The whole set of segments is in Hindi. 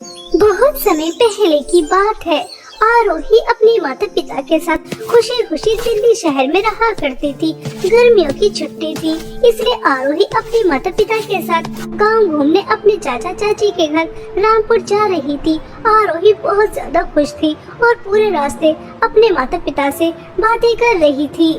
बहुत समय पहले की बात है। आरोही अपने माता पिता के साथ खुशी खुशी दिल्ली शहर में रहा करती थी। गर्मियों की छुट्टी थी, इसलिए आरोही अपने माता पिता के साथ गांव घूमने अपने चाचा चाची के घर रामपुर जा रही थी। आरोही बहुत ज्यादा खुश थी और पूरे रास्ते अपने माता पिता से बातें कर रही थी।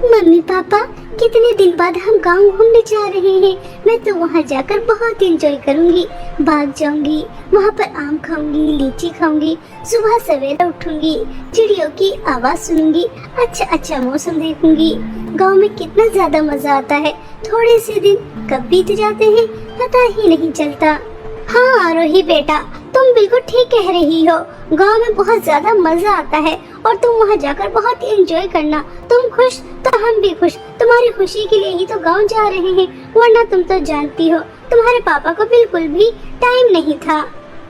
मम्मी पापा, कितने दिन बाद हम गांव घूमने जा रहे हैं। मैं तो वहाँ जाकर बहुत एंजॉय करूंगी। भाग जाऊंगी, वहाँ पर आम खाऊंगी, लीची खाऊंगी, सुबह सवेरे उठूंगी, चिड़ियों की आवाज सुनूंगी, अच्छा अच्छा मौसम देखूंगी। गांव में कितना ज्यादा मजा आता है। थोड़े से दिन कब बीत जाते हैं पता ही नहीं चलता। हाँ आरोही बेटा, तुम बिल्कुल ठीक कह रही हो। गांव में बहुत ज्यादा मजा आता है और तुम वहाँ जाकर बहुत एंजॉय करना। तुम खुश तो हम भी खुश। तुम्हारी खुशी के लिए ही तो गांव जा रहे हैं, वरना तुम तो जानती हो तुम्हारे पापा को बिल्कुल भी टाइम नहीं था।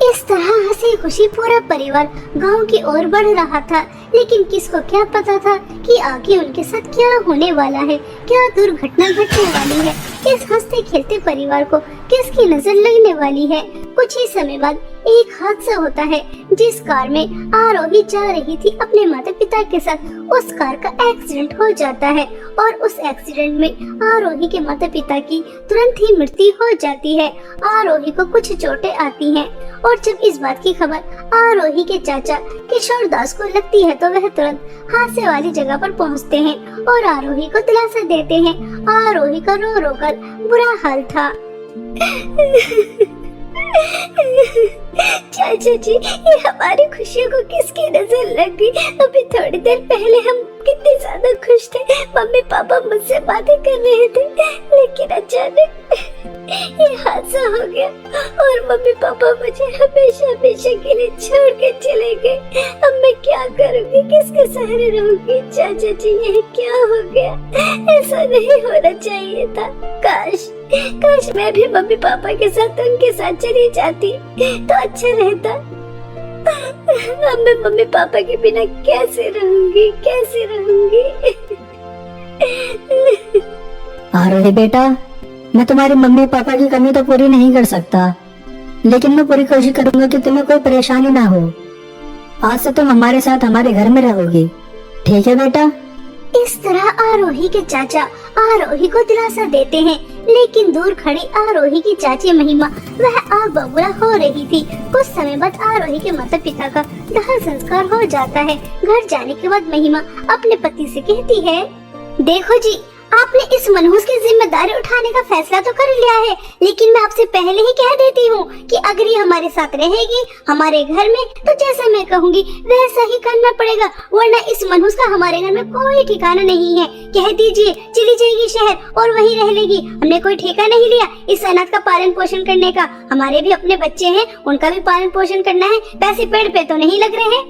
इस तरह हंसी खुशी पूरा परिवार गांव की ओर बढ़ रहा था, लेकिन किसको क्या पता था कि आगे उनके साथ क्या होने वाला है, क्या दुर्घटना घटने वाली है। इस हंसते खेलते परिवार को किसकी नजर लगने वाली है। कुछ ही समय बाद एक हादसा होता है, जिस कार में आरोही जा रही थी अपने माता पिता के साथ। उस कार का एक्सीडेंट हो जाता है और उस एक्सीडेंट में आरोही के माता पिता की तुरंत ही मृत्यु हो जाती है। आरोही को कुछ चोटें आती हैं और जब इस बात की खबर आरोही के चाचा किशोर दास को लगती है तो वह तुरंत हादसे वाली जगह पर पहुंचते हैं और आरोही को दिलासा देते हैं। आरोही का रो रो कर बुरा हाल था। चाचा जी, ये हमारी खुशियों को किसकी नजर लग गई। अभी थोड़ी देर पहले हम कितने ज्यादा खुश थे। मम्मी पापा मुझसे बातें कर रहे थे, लेकिन अचानक ये हादसा हो गया और मम्मी पापा मुझे हमेशा हमेशा के लिए छोड़ के चले गए। अब मैं क्या करूँगी, किसके सहारे रहूंगी। चाचा जी, ये क्या हो गया। ऐसा नहीं होना चाहिए था। काश मैं भी मम्मी पापा के साथ उनके साथ चली जाती तो अच्छा रहता। अब मैं मम्मी पापा के बिना कैसे रहूंगी। आरोही बेटा, मैं तुम्हारे मम्मी पापा की कमी तो पूरी नहीं कर सकता, लेकिन मैं पूरी कोशिश करूंगा कि तुम्हें कोई परेशानी ना हो। आज से तुम हमारे साथ हमारे घर में रहोगी, ठीक है बेटा। इस तरह आरोही के चाचा आरोही को दिलासा देते हैं, लेकिन दूर खड़ी आरोही की चाची महिमा वह आग बबूला हो रही थी। कुछ समय बाद आरोही के माता पिता का दाह संस्कार हो जाता है। घर जाने के बाद महिमा अपने पति से कहती है, देखो जी, आपने इस मनहूस की जिम्मेदारी उठाने का फैसला तो कर लिया है, लेकिन मैं आपसे पहले ही कह देती हूँ कि अगर ये हमारे साथ रहेगी हमारे घर में तो जैसा मैं कहूँगी वैसा ही करना पड़ेगा, वरना इस मनहूस का हमारे घर में कोई ठिकाना नहीं है। कह दीजिए चली जाएगी शहर और वहीं रह लेगी। हमने कोई ठेका नहीं लिया इस अनाथ का पालन पोषण करने का। हमारे भी अपने बच्चे हैं, उनका भी पालन पोषण करना है। पैसे पेड़ पे तो नहीं लग रहे हैं।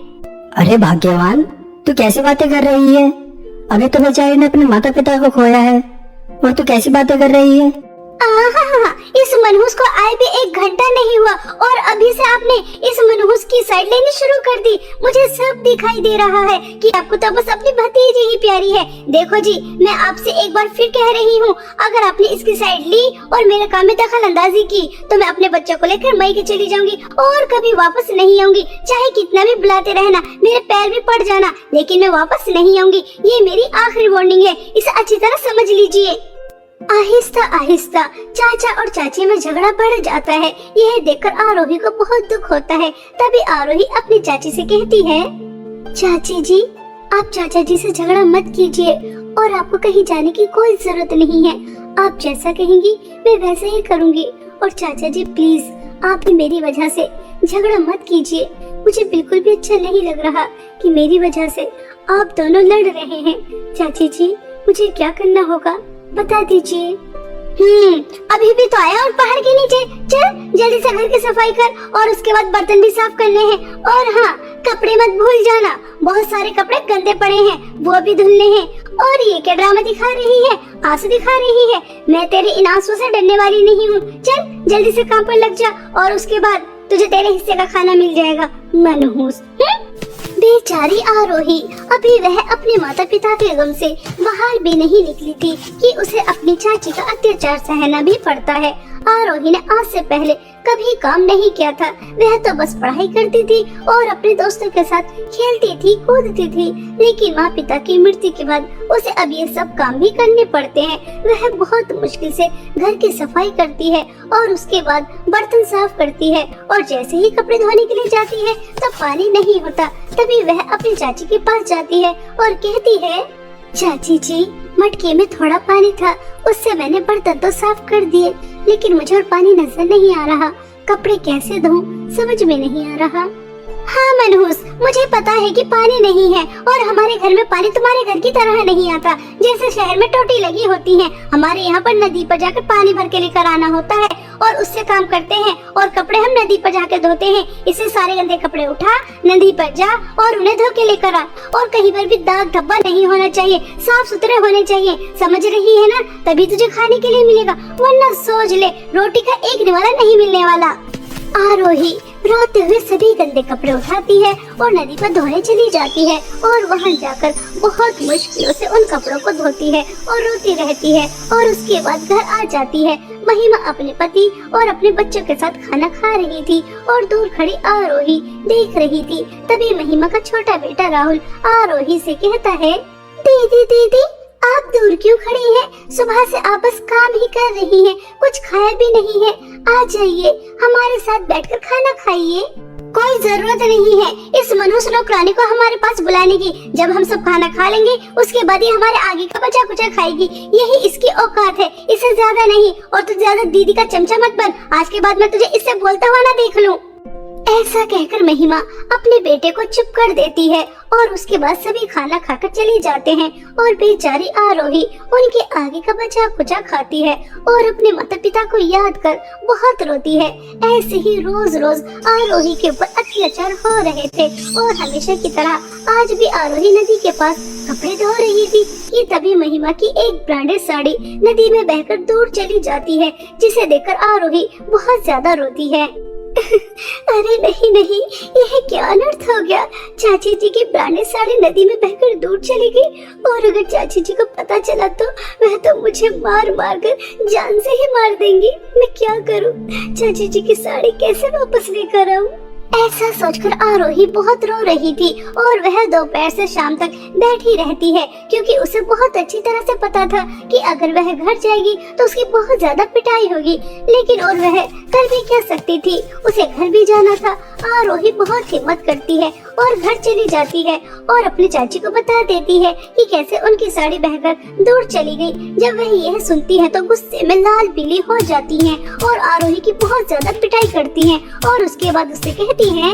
अरे भाग्यवान, तू कैसी बातें कर रही है। अभी तो बेचारी ने अपने माता पिता को खोया है और तू कैसी बातें कर रही है। इस मनहूस को आए भी 1 घंटा नहीं हुआ और अभी से आपने इस मनहूस की साइड लेनी शुरू कर दी। मुझे सब दिखाई दे रहा है कि आपको तो बस अपनी भतीजी ही प्यारी है। देखो जी, मैं आपसे एक बार फिर कह रही हूँ, अगर आपने इसकी साइड ली और मेरे काम में दखल अंदाजी की तो मैं अपने बच्चों को लेकर मई के चली जाऊंगी और कभी वापस नहीं आऊंगी। चाहे कितना भी बुलाते रहना, मेरे पैर भी पड़ जाना, लेकिन मैं वापस नहीं आऊंगी। ये मेरी आखिरी वार्निंग है, इसे अच्छी तरह समझ लीजिए। आहिस्ता आहिस्ता चाचा और चाची में झगड़ा बढ़ जाता है। यह देखकर आरोही को बहुत दुख होता है। तभी आरोही अपनी चाची से कहती है, चाची जी, आप चाचा जी से झगड़ा मत कीजिए और आपको कहीं जाने की कोई जरूरत नहीं है। आप जैसा कहेंगी मैं वैसा ही करूंगी। और चाचा जी प्लीज, आप भी मेरी वजह से झगड़ा मत कीजिए। मुझे बिल्कुल भी अच्छा नहीं लग रहा कि मेरी वजह से आप दोनों लड़ रहे हैं। चाची जी, मुझे क्या करना होगा बता दीजिए। अभी भी तो आया और पहाड़ के नीचे। चल जल्दी से घर की सफाई कर और उसके बाद बर्तन भी साफ करने हैं। और हाँ, कपड़े मत भूल जाना, बहुत सारे कपड़े गंदे पड़े हैं, वो भी धुलने हैं। और ये क्या ड्रामा दिखा रही है, आंसू दिखा रही है। मैं तेरे इन आंसू से डरने वाली नहीं हूँ। चल जल्दी से काम पर लग जा और उसके बाद तुझे तेरे हिस्से का खाना मिल जाएगा, मनहूस। बेचारी आरोही अभी वह अपने माता पिता के गम से बाहर भी नहीं निकली थी कि उसे अपनी चाची का अत्याचार सहना भी पड़ता है। आरोही ने आज से पहले कभी काम नहीं किया था। वह तो बस पढ़ाई करती थी और अपने दोस्तों के साथ खेलती थी, कूदती थी। लेकिन माँ पिता की मृत्यु के बाद उसे अब ये सब काम भी करने पड़ते हैं। वह बहुत मुश्किल से घर की सफाई करती है और उसके बाद बर्तन साफ करती है, और जैसे ही कपड़े धोने के लिए जाती है तब पानी नहीं होता। तभी वह अपनी चाची के पास जाती है और कहती है, चाची जी, मटके में थोड़ा पानी था, उससे मैंने बर्तन तो साफ कर दिए, लेकिन मुझे और पानी नजर नहीं आ रहा। कपड़े कैसे धोऊं समझ में नहीं आ रहा। हाँ मनहूस, मुझे पता है कि पानी नहीं है, और हमारे घर में पानी तुम्हारे घर की तरह नहीं आता। जैसे शहर में टोटी लगी होती है, हमारे यहाँ पर नदी पर जाकर पानी भर के लेकर आना होता है और उससे काम करते हैं, और कपड़े हम नदी पर जाकर धोते हैं। इससे सारे गंदे कपड़े उठा, नदी पर जा और उन्हें धो के लेकर आ, और कहीं पर भी दाग धब्बा नहीं होना चाहिए, साफ सुथरे होने चाहिए। समझ रही है ना? तभी तुझे खाने के लिए मिलेगा, वरना सोच ले रोटी का एक निवाला नहीं मिलने वाला। आरोही रोते हुए सभी गंदे कपड़े उठाती है और नदी पर धोने चली जाती है, और वहां जाकर बहुत मुश्किलों से उन कपड़ों को धोती है और रोती रहती है, और उसके बाद घर आ जाती है। महिमा अपने पति और अपने बच्चों के साथ खाना खा रही थी और दूर खड़ी आरोही देख रही थी। तभी महिमा का छोटा बेटा राहुल आरोही से कहता है, दीदी दीदी, आप दूर क्यों खड़ी हैं? सुबह से आप बस काम ही कर रही हैं, कुछ खाया भी नहीं है। आ जाइए, हमारे साथ बैठकर खाना खाइए। कोई जरूरत नहीं है इस मनुष्य नौकरानी को हमारे पास बुलाने की। जब हम सब खाना खा लेंगे उसके बाद ही हमारे आगे का बचा कुचा खाएगी, यही इसकी औकात है, इससे ज्यादा नहीं। और तू ज्यादा दीदी का चमचा मत बन, आज के बाद मैं तुझे इससे बोलता हुआ ना देख लूं। ऐसा कहकर महिमा अपने बेटे को चुप कर देती है, और उसके बाद सभी खाना खाकर चले जाते हैं, और बेचारी आरोही उनके आगे का बचा कुचा खाती है और अपने माता पिता को याद कर बहुत रोती है। ऐसे ही रोज रोज आरोही के ऊपर अत्याचार हो रहे थे, और हमेशा की तरह आज भी आरोही नदी के पास कपड़े धो रही थी कि तभी महिमा की एक ब्रांडेड साड़ी नदी में बहकर दूर चली जाती है, जिसे देखकर आरोही बहुत ज्यादा रोती है। अरे नहीं नहीं, यह क्या अनर्थ हो गया? चाची जी की ब्रांडेड साड़ी नदी में बहकर दूर चली गई, और अगर चाची जी को पता चला तो वह तो मुझे मार मार कर जान से ही मार देंगी। मैं क्या करूं? चाची जी की साड़ी कैसे वापस लेकर आऊं? ऐसा सोचकर आरोही बहुत रो रही थी, और वह दोपहर से शाम तक बैठी रहती है, क्योंकि उसे बहुत अच्छी तरह से पता था कि अगर वह घर जाएगी तो उसकी बहुत ज्यादा पिटाई होगी। लेकिन और वह कर भी क्या सकती थी, उसे घर भी जाना था। आरोही बहुत हिम्मत करती है और घर चली जाती है, और अपनी चाची को बता देती है कि कैसे उनकी साड़ी बहकर दूर चली गई। जब वह यह सुनती है तो गुस्से में लाल पीली हो जाती है, और आरोही की बहुत ज्यादा पिटाई करती है, और उसके बाद उससे कहती है,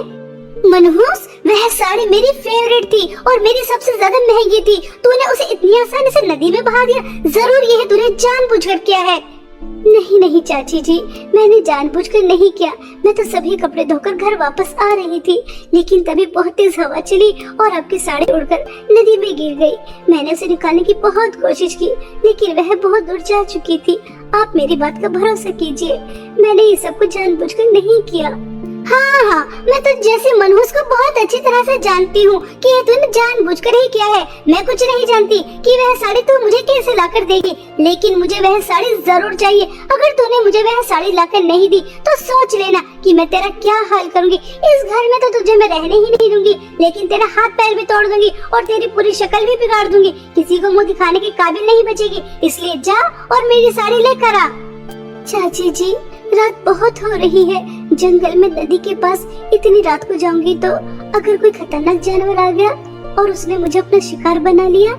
मनहूस, वह साड़ी मेरी फेवरेट थी और मेरी सबसे ज्यादा महंगी थी। तूने उसे इतनी आसानी से नदी में बहा दिया, जरूर यह तूने जानबूझकर किया है। नहीं नहीं चाची जी, मैंने जानबूझकर नहीं किया। मैं तो सभी कपड़े धोकर घर वापस आ रही थी, लेकिन तभी बहुत तेज हवा चली और आपकी साड़ी उड़कर नदी में गिर गई। मैंने उसे निकालने की बहुत कोशिश की, लेकिन वह बहुत दूर जा चुकी थी। आप मेरी बात का भरोसा कीजिए, मैंने ये सब कुछ जानबूझकर नहीं किया। हाँ, मैं तो जैसे मनहूस को बहुत अच्छी तरह से जानती हूँ कि ये तूने जानबूझकर ही किया है। मैं कुछ नहीं जानती कि वह साड़ी तू मुझे कैसे लाकर देगी, लेकिन मुझे वह साड़ी जरूर चाहिए। अगर तूने मुझे वह साड़ी लाकर नहीं दी तो सोच लेना कि मैं तेरा क्या हाल करूँगी। इस घर में तो तुझे मैं रहने ही नहीं दूंगी, लेकिन तेरा हाथ पैर भी तोड़ दूंगी और तेरी पूरी शक्ल भी बिगाड़ दूंगी। किसी को मुँह दिखाने के काबिल नहीं बचेगी, इसलिए जा और मेरी साड़ी लेकर आ। चाची जी, रात बहुत हो रही है, जंगल में नदी के पास इतनी रात को जाऊंगी तो अगर कोई खतरनाक जानवर आ गया और उसने मुझे अपना शिकार बना लिया?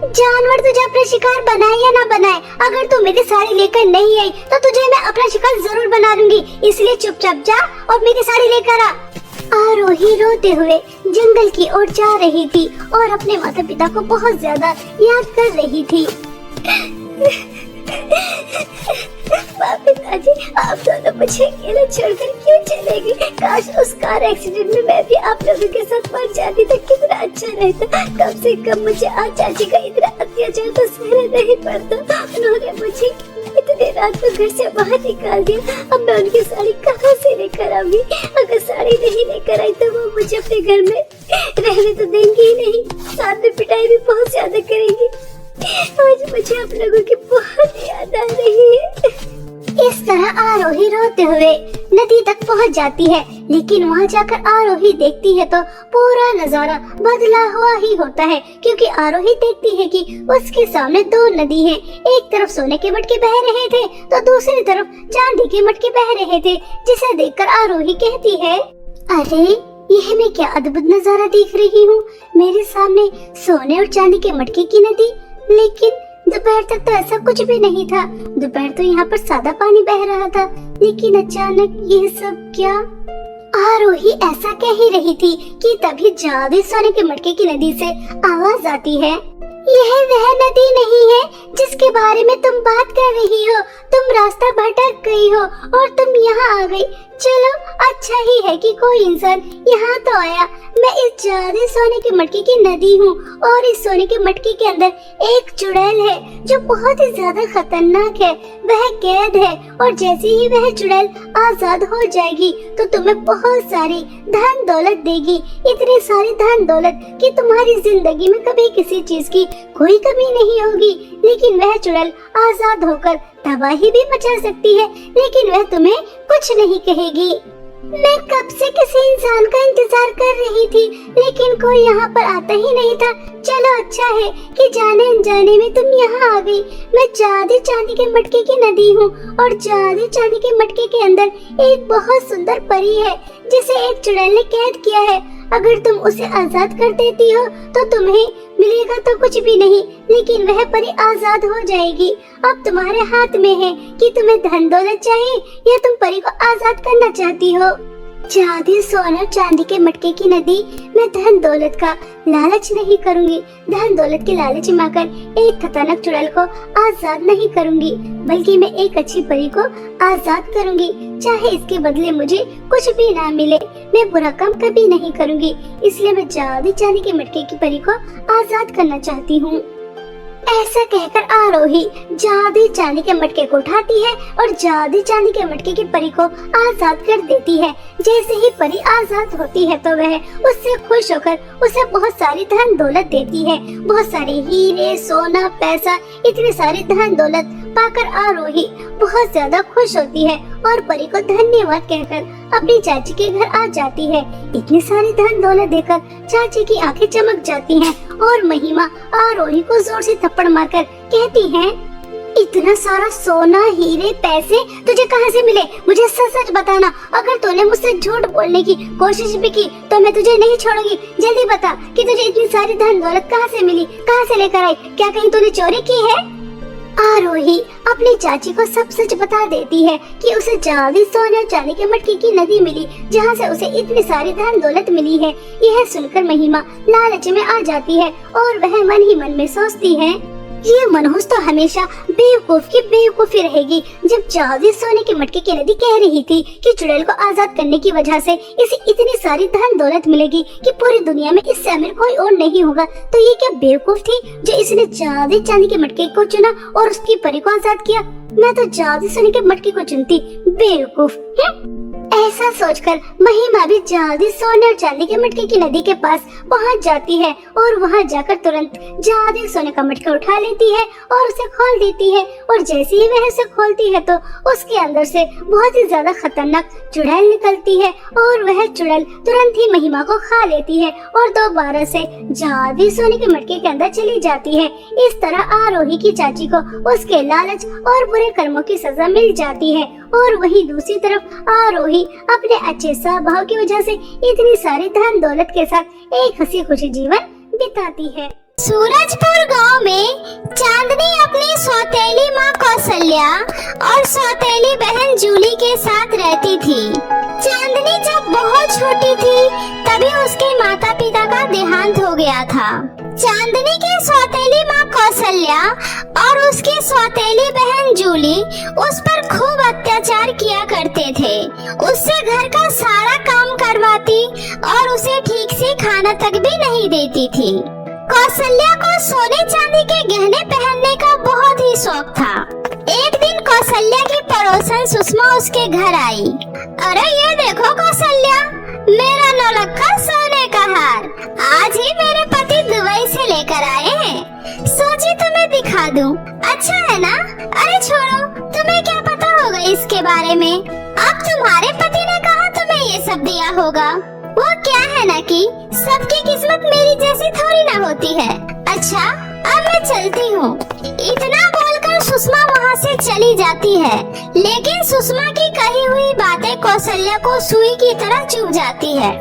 जानवर तुझे अपना शिकार बनाए या ना बनाए, अगर तू मेरी साड़ी लेकर नहीं आई तो तुझे मैं अपना शिकार जरूर बना लूंगी। इसलिए चुपचाप जा और मेरी साड़ी लेकर आ। आरोही रोते हुए जंगल की ओर जा रही थी और अपने माता पिता को बहुत ज्यादा याद कर रही थी। पिताजी, आप दोनों मुझे अकेला छोड़कर क्यों चले गए? काश उस कार एक्सीडेंट में मैं भी आप लोगों के साथ मर जाती तो कितना अच्छा रहता। कम से कम मुझे आज चाची का इतना अत्याचार तो सहना नहीं पड़ता। उन्होंने मुझे इतने रात को घर से बाहर निकाल दिया। अब मैं उनकी साड़ी कहाँ से लेकर आऊंगी? अगर साड़ी नहीं लेकर आई तो वो मुझे अपने घर में रहने तो देंगी ही नहीं, साथ में पिटाई भी बहुत ज्यादा करेंगी। आज मुझे आप लोगों की बहुत याद आ रही है। इस तरह आरोही रोते हुए नदी तक पहुंच जाती है, लेकिन वहां जाकर आरोही देखती है तो पूरा नजारा बदला हुआ ही होता है, क्योंकि आरोही देखती है कि उसके सामने दो नदी हैं। एक तरफ सोने के मटके बह रहे थे तो दूसरी तरफ चांदी के मटके बह रहे थे, जिसे देखकर आरोही कहती है, अरे यह मैं क्या अद्भुत नजारा देख रही हूँ। मेरे सामने सोने और चांदी के मटके की नदी, लेकिन दोपहर तक तो ऐसा कुछ भी नहीं था। दोपहर तो यहाँ पर सादा पानी बह रहा था, लेकिन अचानक ये सब क्या। आरोही ऐसा कह ही रही थी कि तभी जादू सोने के मटके की नदी से आवाज आती है, यह वह नदी नहीं है जिसके बारे में तुम बात कर रही हो। तुम रास्ता भटक गई हो और तुम यहाँ आ गई। चलो अच्छा ही है कि कोई इंसान यहाँ तो आया। मैं इस जादू सोने के मटके की नदी हूँ और इस सोने के मटके के अंदर एक चुड़ैल है जो बहुत ही ज्यादा खतरनाक है। वह कैद है और जैसे ही वह चुड़ैल आजाद हो जाएगी तो तुम्हें बहुत सारी धन दौलत देगी, इतनी सारी धन दौलत कि तुम्हारी जिंदगी में कभी किसी चीज की कोई कमी नहीं होगी। लेकिन वह चुड़ैल आजाद होकर तबाही भी मचा सकती है, लेकिन वह तुम्हें कुछ नहीं कहेगी। मैं कब से किसी इंसान का इंतजार कर रही थी, लेकिन कोई यहाँ पर आता ही नहीं था। चलो अच्छा है कि जाने अनजाने में तुम यहाँ आ गई। मैं जादू चांदी के मटके की नदी हूँ और जादू चांदी के मटके के अंदर एक बहुत सुंदर परी है जिसे एक चुड़ैल ने कैद किया है। अगर तुम उसे आजाद कर देती हो तो तुम्हें मिलेगा तो कुछ भी नहीं, लेकिन वह परी आजाद हो जाएगी। अब तुम्हारे हाथ में है कि तुम्हें धन दौलत चाहिए या तुम परी को आजाद करना चाहती हो। जादू सोना चांदी के मटके की नदी, मैं धन दौलत का लालच नहीं करूंगी। धन दौलत के लालच में आकर एक खतरनाक चुड़ैल को आजाद नहीं करूंगी, बल्कि मैं एक अच्छी परी को आजाद करूंगी। चाहे इसके बदले मुझे कुछ भी ना मिले, मैं बुरा काम कभी नहीं करूंगी। इसलिए मैं जादू चांदी के मटके की परी को आजाद करना चाहती हूँ। ऐसा कहकर आरोही जादू चांदी के मटके को उठाती है और जादू चांदी के मटके की परी को आजाद कर देती है। जैसे ही परी आजाद होती है तो वह उससे खुश होकर उसे बहुत सारी धन दौलत देती है। बहुत सारे हीरे, सोना, पैसा, इतने सारे धन दौलत पाकर आरोही बहुत ज्यादा खुश होती है और परी को धन्यवाद कहकर अपनी चाची के घर आ जाती है। इतनी सारी धन दौलत देकर चाची की आंखें चमक जाती हैं और महिमा आरोही को जोर से थप्पड़ मारकर कहती है, इतना सारा सोना, हीरे, पैसे तुझे कहाँ से मिले? मुझे सच सच बताना। अगर तूने मुझसे झूठ बोलने की कोशिश भी की तो मैं तुझे नहीं छोड़ूंगी। जल्दी बता कि तुझे इतनी सारी धन दौलत कहाँ से मिली, कहाँ से लेकर आई? क्या कहीं तूने चोरी की है? आरोही अपनी चाची को सब सच बता देती है कि उसे जादू सोने और चांदी के मटके की नदी मिली, जहाँ से उसे इतनी सारी धन दौलत मिली है। यह सुनकर महिमा लालच में आ जाती है और वह मन ही मन में सोचती है, ये मनहूस तो हमेशा बेवकूफ की बेवकूफी रहेगी। जब जादू सोने के मटके की नदी कह रही थी कि चुड़ैल को आजाद करने की वजह से इसे इतनी सारी धन दौलत मिलेगी कि पूरी दुनिया में इससे अमीर कोई और नहीं होगा, तो ये क्या बेवकूफ थी जो इसने जादू चांदी के मटके को चुना और उसकी परी को आजाद किया? मैं तो जादू सोने के मटके को चुनती, बेवकूफ। ऐसा सोचकर महिमा भी जादू सोने और चांदी के मटके की नदी के पास पहुंच जाती है और वहां जाकर तुरंत जादू सोने का मटका उठा लेती है और उसे खोल देती है। और जैसे ही वह उसे खोलती है तो उसके अंदर से बहुत ही ज्यादा खतरनाक चुड़ैल निकलती है और वह चुड़ैल तुरंत ही महिमा को खा लेती है और दोबारा से जादू सोने के मटके के अंदर चली जाती है। इस तरह आरोही की चाची को उसके लालच और बुरे कर्मों की सजा मिल जाती है और वहीं दूसरी तरफ आरोही अपने अच्छे स्वभाव की वजह से इतनी सारी धन दौलत के साथ एक हंसी खुशी जीवन बिताती है। सूरजपुर गांव में चांदनी अपनी सौतेली माँ कौशल्या और सौतेली बहन जूली के साथ रहती थी। चांदनी जब बहुत छोटी थी तभी उसके माता पिता का देहांत हो गया था। चांदनी की सौतेली माँ कौशल्या और उसकी सौतेली बहन जूली उस पर खूब अत्याचार किया करते थे। उससे घर का सारा काम करवाती और उसे ठीक से खाना तक भी नहीं देती थी। कौशल्या को सोने चांदी के गहने पहनने का बहुत ही शौक था। एक दिन कौशल्या की पड़ोसन सुषमा उसके घर आई। अरे ये देखो कौशल्या, मेरा नौलखा सोने का हार आज ही मेरे पति दुबई से लेकर आए हैं। सोची तुम्हें दिखा दूं, अच्छा है ना? अरे छोड़ो, तुम्हें क्या पता होगा इसके बारे में? अब तुम्हारे पति होगा। वो क्या है ना कि सबकी किस्मत मेरी जैसी थोड़ी ना होती है। अच्छा, अब मैं चलती हूँ। इतना बोलकर सुषमा वहाँ से चली जाती है, लेकिन सुषमा की कही हुई बातें कौशल्या को सुई की तरह चुभ जाती है।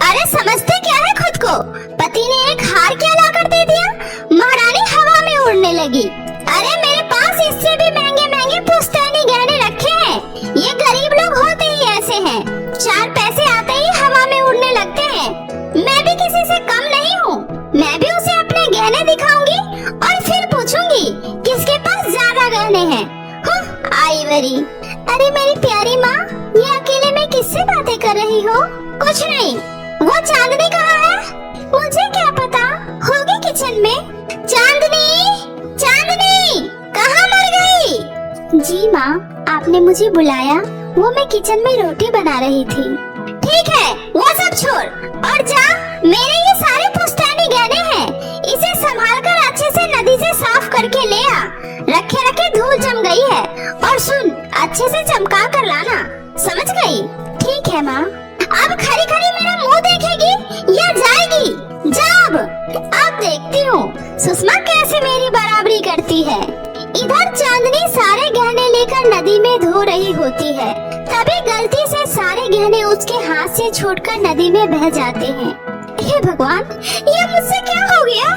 अरे समझते क्या है खुद को? पति ने एक हार क्या ला कर दे दिया? महारानी हवा में उड़ने लगी। अरे मेरे पास इससे भी महंगे महंगे पुश्तैनी गहने रखे हैं। ये गरीब लोग होते ही ऐसे हैं, 4 पैसे आते ही हवा में उड़ने लगते हैं। मैं भी किसी से कम नहीं हूँ। मैं भी उसे अपने गहने दिखाऊंगी और फिर पूछूंगी किसके पास ज्यादा गहने हैं। आइवरी। अरे मेरी प्यारी माँ, ये अकेले में किससे बातें कर रही हो? कुछ नहीं। वो चांदनी कहाँ है? मुझे क्या पता, होगी किचन में। चांदनी, चांदनी, कहाँ मर गई? जी माँ, आपने मुझे बुलाया? वो मैं किचन में रोटी बना रही थी। ठीक है, वो सब छोड़ और जा। मेरे ये सारे पुश्तैनी गहने हैं, इसे संभाल कर अच्छे से नदी से साफ करके ले आ। रखे रखे धूल जम गई है। और सुन, अच्छे से चमका कर लाना, समझ गई? ठीक है माँ। अब खरी खरी मेरा मुंह देखेगी या जाएगी? जा अब देखती हूँ सुषमा कैसे मेरी बराबरी करती है। इधर चांदनी सारे गहने लेकर नदी में धो रही होती है, तभी गलती से सारे गहने उसके हाथ से छूटकर नदी में बह जाते हैं। हे भगवान, ये मुझसे क्या हो गया?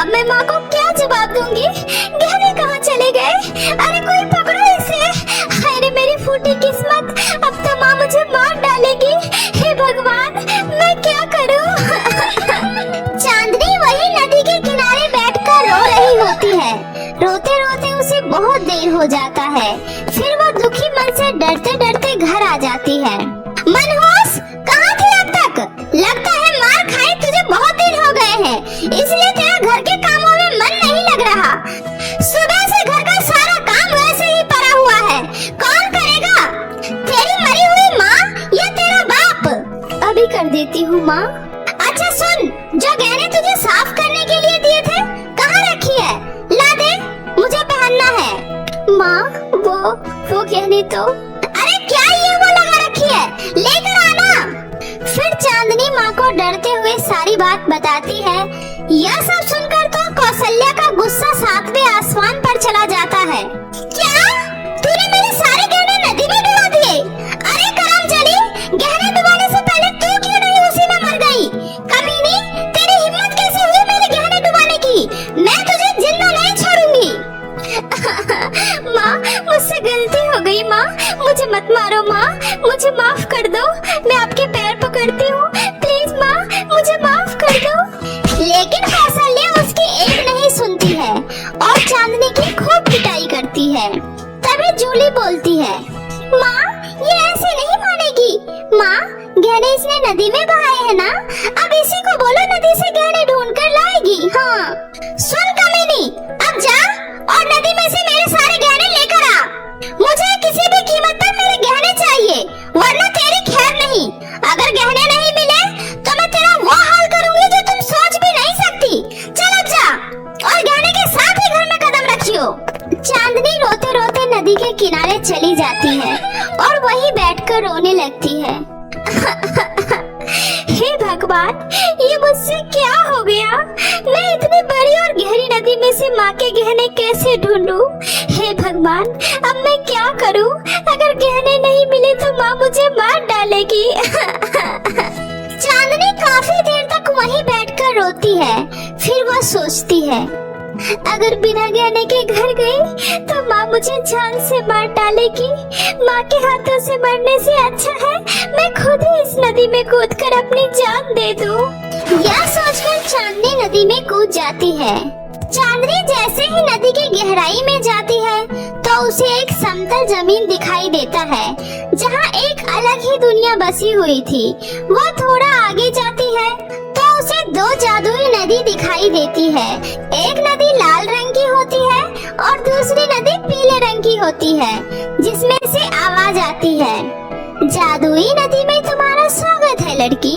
अब मैं माँ को क्या जवाब दूंगी? गहने कहाँ चले गए? अरे कोई पकड़ो इसे। अरे मेरी फूटी किस्मत, अब तो माँ मुझे मार डालेगी। हे भगवान, मैं क्या करूँ? चांदनी वही नदी के किनारे बैठकर रो रही होती है। रोते रोते उसे बहुत देर हो जाता है। फिर वो दुखी मन से डरते डरते घर आ जाती है। मनहूस, कहाँ थी अब तक? लगता है मार खाए तुझे बहुत दिन हो गए हैं, इसलिए तेरा घर के कामों में मन नहीं लग रहा। सुबह से घर का सारा काम वैसे ही पड़ा हुआ है, कौन करेगा? तेरी मरी हुई माँ या तेरा बाप? अभी कर देती हूँ माँ। अच्छा सुन, जो गहने तुझे साफ करने के लिए दिए थे, कहाँ रखी है? ला दे, मुझे पहनना है। माँ, वो गहने तो। अरे क्या ये वो लगा रखी है? लेकर आना। फिर चांदनी माँ को डरते हुए सारी बात बताती है। यह सब सुनकर तो कौशल्या का गुस्सा 7वें आसमान पर चला जाता है। क्या? तूने मेरे सारे गहने नदी में डुबा दिए? अरे करमचली, गहने डुबाने से पहले तू क्यों नहीं उसी में मर गई? कमीनी, तेरी हिम्मत कैसे हुई मेरे गहने डुबाने की? मैं तुझे जिंदा नहीं छोड़ूंगी। माँ, मुझसे गलती हो गई माँ, मुझे मत मारो माँ, मुझे माफ कर दो। मैं आपके पैर पकड़ती हूँ, प्लीज माँ, मुझे माफ कर दो। लेकिन कौशल्या उसकी एक नहीं सुनती है और चांदनी की खूब पिटाई करती है। तभी जूली बोलती है, माँ, ये ऐसे नहीं मानेगी। माँ, गहने इसने नदी में बहाए हैं ना, अब इसी को बोलो नदी से गहने ढूंढ कर लाएगी। हाँ, सुन कमीनी, अब जा और नदी में से मेरे सारे गहने लेकर आ। मुझे किसी भी कीमत पर मेरे गहने चाहिए, वरना तेरी खैर नहीं। अगर गहने नहीं मिले तो मैं तेरा वो हाल करूंगी जो तुम सोच भी नहीं सकती। चल अब जा और गहने के साथ ही घर में कदम रखियो। चांदनी रोते रोते नदी के किनारे चली जाती है और वहीं बैठकर रोने लगती है। हे भगवान, ये मुझसे क्या हो गया? मैं इतनी बड़ी और गहरी नदी में से माँ के गहने कैसे ढूंढूं? हे भगवान, अब मैं क्या करूं? अगर गहने नहीं मिले तो माँ मुझे मार डालेगी। चांदनी काफी देर तक वहीं बैठकर रोती है। फिर वो सोचती है, अगर बिना गहने के घर गई तो माँ मुझे जान से मार डालेगी। माँ के हाथों से मरने से अच्छा है मैं खुद ही इस नदी में कूदकर अपनी जान दे दूं। यह सोचकर चांदनी नदी में कूद जाती है। चांदनी जैसे ही नदी की गहराई में जाती है तो उसे एक समतल जमीन दिखाई देता है जहाँ एक अलग ही दुनिया बसी हुई थी। वो थोड़ा आगे जाती है तो उसे 2 जादुई नदी दिखाई देती है। एक नदी लाल रंग की होती है और दूसरी नदी पीले रंग की होती है, जिसमें से आवाज आती है, जादुई नदी में तुम्हारा स्वागत है लड़की,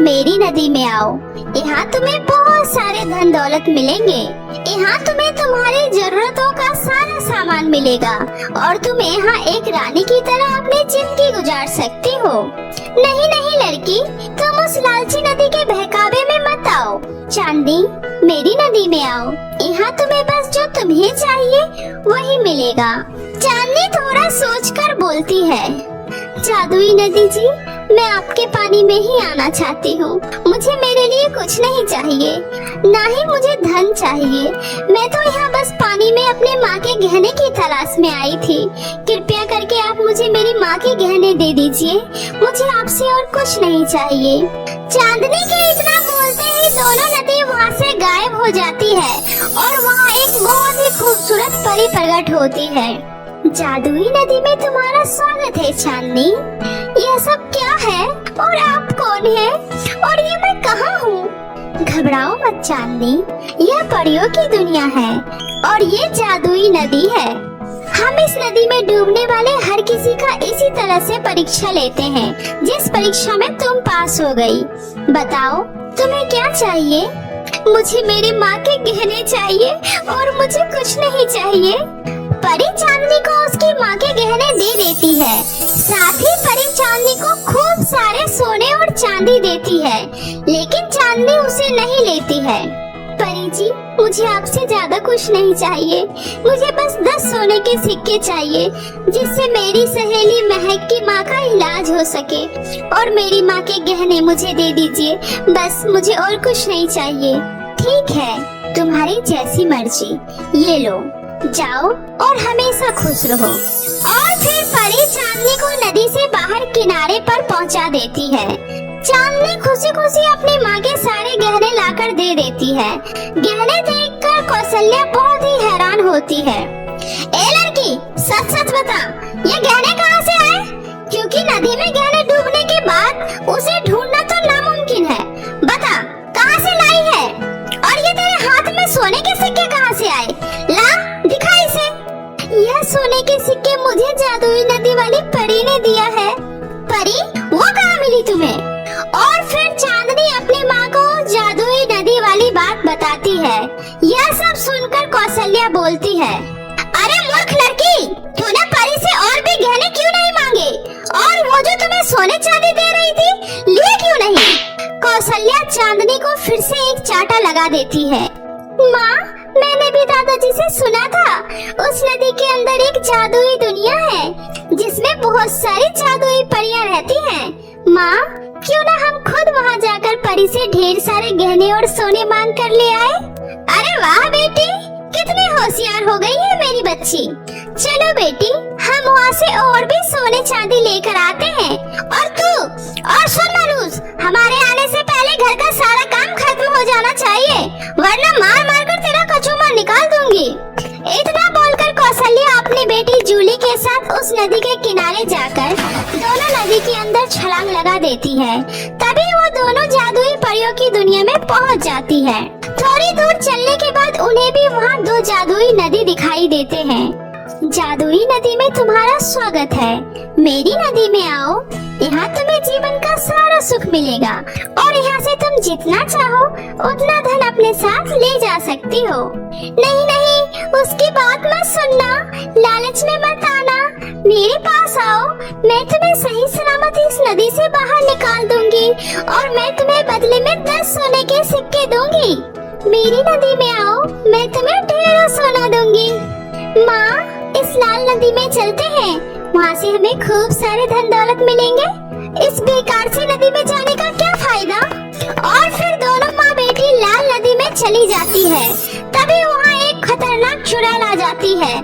मेरी नदी में आओ। यहाँ तुम्हें बहुत सारे धन दौलत मिलेंगे। यहाँ तुम्हें तुम्हारी जरूरतों का सारा सामान मिलेगा और तुम यहाँ एक रानी की तरह अपनी जिंदगी गुजार सकती हो। नहीं नहीं लड़की, तुम उस लालची नदी के बहकावे में मत आओ। चांदनी, मेरी नदी में आओ। यहाँ तुम्हें बस जो तुम्हें चाहिए वही मिलेगा। चांदनी थोड़ा सोचकर बोलती है, जादुई नदी जी, मैं आपके पानी में ही आना चाहती हूँ। मुझे मेरे लिए कुछ नहीं चाहिए, ना ही मुझे धन चाहिए। मैं तो यहाँ बस पानी में अपने माँ के गहने की तलाश में आई थी। कृपया करके आप मुझे मेरी माँ के गहने दे दीजिए। मुझे आपसे और कुछ नहीं चाहिए। चांदनी के इतना बोलते ही दोनों नदी वहाँ से गायब हो जाती है और वहाँ एक बहुत ही खूबसूरत परी प्रकट होती है। जादुई नदी में तुम्हारा स्वागत है चांदनी। यह सब क्या है और आप कौन हैं और ये मैं कहाँ हूँ? घबराओ मत चांदनी, यह परियों की दुनिया है और ये जादुई नदी है। हम इस नदी में डूबने वाले हर किसी का इसी तरह से परीक्षा लेते हैं, जिस परीक्षा में तुम पास हो गई। बताओ तुम्हें क्या चाहिए? मुझे मेरी माँ के गहने चाहिए और मुझे कुछ नहीं चाहिए। परी चांदनी को उसकी माँ के गहने दे देती है। साथ ही परी चांदनी को खूब सारे सोने और चांदी देती है, लेकिन चांदनी उसे नहीं लेती है। परी जी, मुझे आपसे ज्यादा कुछ नहीं चाहिए। मुझे बस 10 सोने के सिक्के चाहिए, जिससे मेरी सहेली महक की माँ का इलाज हो सके। और मेरी माँ के गहने मुझे दे दीजिए, बस मुझे और कुछ नहीं चाहिए। ठीक है, तुम्हारी जैसी मर्जी, ये लो, जाओ और हमेशा खुश रहो। और फिर परी चांदनी को नदी से बाहर किनारे पर पहुंचा देती है। चांदनी खुशी खुशी अपनी माँ के सारे गहने लाकर दे देती है। गहने देखकर कौशल्या बहुत ही हैरान होती है। ए लड़की, सच सच बता, ये गहने कहाँ से आए? क्योंकि नदी में गहने डूबने के बाद उसे ढूंढना तो नामुमकिन है। बता, कहाँ से लाई है? और ये तेरे हाथ में सोने के सिक्के कहाँ से आए? ला, दिखा इसे। यह सोने के सिक्के मुझे जादुई नदी वाली परी ने दिया है। परी, वो कहाँ मिली तुम्हें? और फिर चांदनी अपनी माँ को जादुई नदी वाली बात बताती है। यह सब सुनकर कौशल्या बोलती है, अरे मूर्ख लड़की, तूने परी से और भी गहने क्यों नहीं मांगे? और वो जो तुम्हें सोने चांदी दे रही थी, लिए क्यों नहीं? कौशल्या चांदनी को फिर से एक चाटा लगा देती है। माँ, मैंने भी दादाजी से सुना था, उस नदी के अंदर एक जादुई दुनिया है, जिसमें बहुत सारी जादुई परियां रहती हैं। माँ, क्यों ना हम खुद वहाँ जाकर परी से ढेर सारे गहने और सोने मांग कर ले आए? अरे वाह बेटी, कितनी होशियार हो गई है मेरी बच्ची। चलो बेटी, हम वहाँ से और भी सोने चांदी लेकर आते हैं। और तू, और सुन मनूस, हमारे आने से पहले घर का सारा काम खत्म हो जाना चाहिए, वरना मार मार कर तेरा कचूमर निकाल दूंगी। इतना बोलकर कौशल्या अपनी बेटी जूली के साथ उस नदी के किनारे जाकर दोनों नदी के अंदर छलांग लगा देती है। तभी वो दोनों जादुई परियों की दुनिया में पहुंच जाती है। थोड़ी दूर चलने के बाद उन्हें भी वहाँ 2 जादुई नदी दिखाई देते हैं। जादुई नदी में तुम्हारा स्वागत है। मेरी नदी में आओ, यहाँ तुम्हें जीवन का सारा सुख मिलेगा और यहाँ से तुम जितना चाहो उतना धन अपने साथ ले जा सकती हो। नहीं नहीं, उसकी बात मत सुनना, लालच में मत आना, मेरे पास आओ, मैं तुम्हें सही सलामत इस नदी से बाहर निकाल दूंगी और मैं तुम्हें बदले में 10 सोने के सिक्के दूंगी। मेरी नदी में आओ, मैं तुम्हें ढेरों सोना दूंगी। माँ, इस लाल नदी में चलते हैं, वहाँ से हमें खूब सारे धन दौलत मिलेंगे। इस बेकार सी नदी में जाने का क्या फायदा? और फिर दोनों माँ बेटी लाल नदी में चली जाती है। तभी वहाँ एक खतरनाक चुड़ैल आ जाती है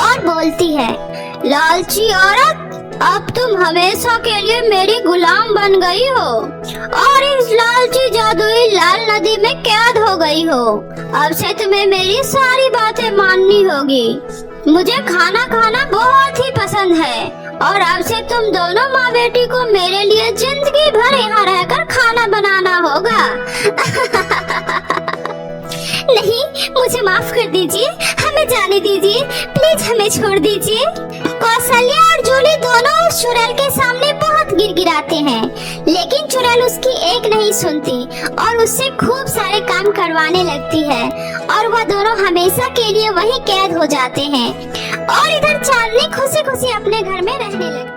और बोलती है, लालची औरत, अब तुम हमेशा के लिए मेरी गुलाम बन गई हो और इस लालची जादुई लाल नदी में कैद हो गई हो। अब से तुम्हें मेरी सारी बातें माननी होगी। मुझे खाना खाना बहुत ही पसंद है और अब से तुम दोनों माँ बेटी को मेरे लिए जिंदगी भर यहाँ रहकर खाना बनाना होगा। नहीं, मुझे माफ कर दीजिए, हमें जाने दीजिए, प्लीज हमें छोड़ दीजिए। कौशल्या और जूली दोनों उस चुड़ैल के सामने बहुत गिड़गिड़ाते हैं, लेकिन चुड़ैल उसकी एक एक नहीं सुनती और उससे खूब सारे काम करवाने लगती है और वह दोनों हमेशा के लिए वहीं कैद हो जाते हैं। और इधर चांदनी खुशी खुशी अपने घर में रहने लगती है।